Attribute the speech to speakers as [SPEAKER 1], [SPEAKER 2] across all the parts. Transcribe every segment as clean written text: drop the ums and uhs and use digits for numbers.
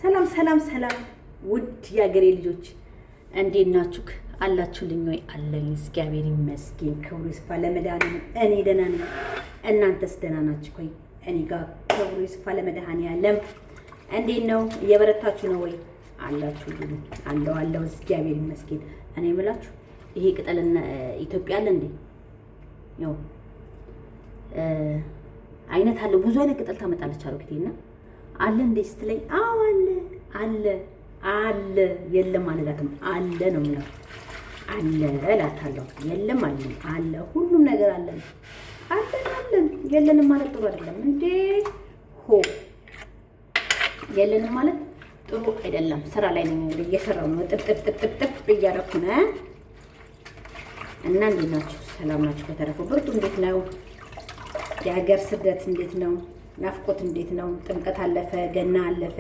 [SPEAKER 1] ሰላም ሰላም ሰላም ውድ የአገሬ ልጆች እንዴት ናችሁ? አላችሁልኝ ወይ? አለኝ እግዚአብሔር ይመስገን። ክብሩ ይስፋ ለመድኃኒዓለም። እኔ ደህና ነኝ። እናንተስ ደህና ናችሁ ወይ? እኔ ጋር ክብሩ ይስፋ ለመድኃኒዓለም። እንዴት ነው? እየበረታችሁ ነው ወይ? አላችሁልኝ? አለው እግዚአብሔር ይመስገን። እኔ የምላችሁ ይሄ ቅጠልና ኢትዮጵያ አለ እንዴ? ያው አይነት አለ፣ ብዙ አይነት ቅጠል ታመጣለች አሮጊቴና አለ እንዴ ስትለኝ፣ አዎ አለ የለም አልላትም። አለ ነው የሚለው። አለ እላታለሁ። የለም አለ ሁሉም ነገር አለን የለንም ማለት ጥሩ አይደለም እንዴ? የለንም ማለት ጥሩ አይደለም። ስራ ላይ ነኝ እንግዲህ እየሰራሁ ነው። ጥብ እያደረኩ ነው። እና እንዴት ናችሁ? ሰላም ናችሁ? በተረፈ ብርቱ እንዴት ነው? የሀገር ስደት እንዴት ነው? ናፍቆት እንዴት ነው? ጥምቀት አለፈ፣ ገና አለፈ፣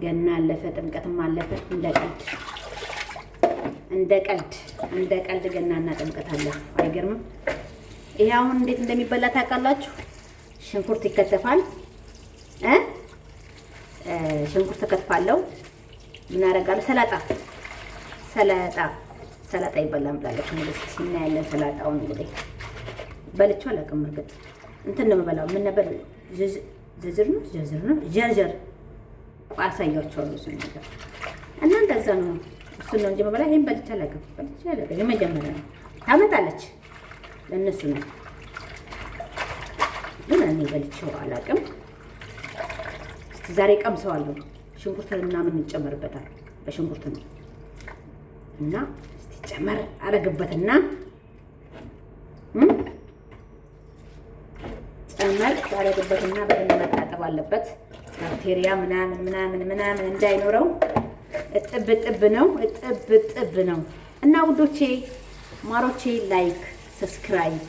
[SPEAKER 1] ገና አለፈ፣ ጥምቀትም አለፈ። እንደ ቀልድ ገናና ጥምቀት አለፈ። አይገርምም? ይሄ አሁን እንዴት እንደሚበላ ታውቃላችሁ? ሽንኩርት ይከተፋል። ሽንኩርት ተከትፋለሁ። ምን አደርጋለሁ? ሰላጣ ይበላል ብላለች። እንግዲህ እናያለን። ሰላጣውን እንግዲህ በልቼው አላውቅም። እርግጥ እንትን ነው የምበላው። ምን ነበር? ጀርጀር አሳያቸዋለሁ። እሱን ነገር እና እንደዛ ነው። እሱን ነው እንጂ የምበላ ይሄን በልቼ አላውቅም። የመጀመሪያ ነው። ታመጣለች ለእነሱ ነው፣ ግን እኔ በልቼው አላውቅም። እስኪ ዛሬ ቀምሰዋለሁ። ሽንኩርትና ምን ይጨመርበታል? በሽንኩርት ነው እና እስቲ ጨመር አደርግበትና አደርግበትና በደንብ መታጠብ አለበት። ባክቴሪያ ምናምን እንዳይኖረው እጥብ ነው። እና ውዶቼ ማሮቼ ላይክ ሰብስክራይብ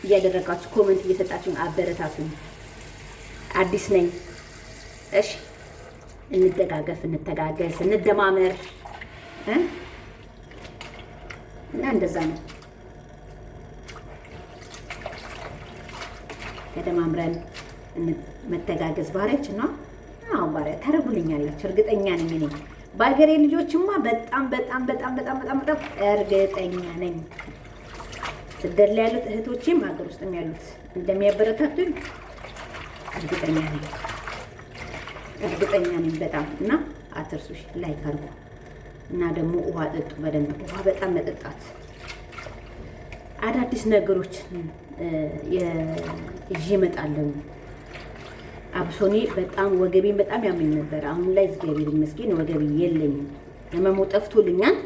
[SPEAKER 1] እያደረጋችሁ ኮሜንት እየሰጣችሁን አበረታቱኝ። አዲስ ነኝ። እሺ እንደጋገፍ፣ እንተጋገዝ፣ እንደማመር እና እንደዛ ነው። ተደማምረን መተጋገዝ ባህሪያችን ነው። አዎ ባህሪያ ታደርጉልኛላችሁ፣ እርግጠኛ ነኝ። እኔ በአገሬ ልጆችማ በጣም እርግጠኛ ነኝ። ስደት ላይ ያሉት እህቶቼም ሀገር ውስጥም ያሉት እንደሚያበረታቱኝ እርግጠኛ ነኝ በጣም። እና አትርሱ፣ ላይክ አድርጉ እና ደግሞ ውሃ ጠጡ በደንብ። ውሃ በጣም መጠጣት። አዳዲስ ነገሮች ይዤ እመጣለሁ። አብሶኔ በጣም ወገቤን በጣም ያመኝ ነበር። አሁን ላይ እግዚአብሔር ይመስገን ወገቤ የለኝም። ህመሙ ጠፍቶልኛል።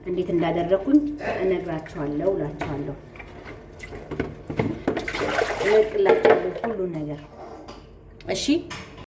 [SPEAKER 1] እንዴት እንዳደረኩኝ እነግራችኋለሁ፣ እላችኋለሁ፣ እለቅላችኋለሁ ሁሉ ነገር። እሺ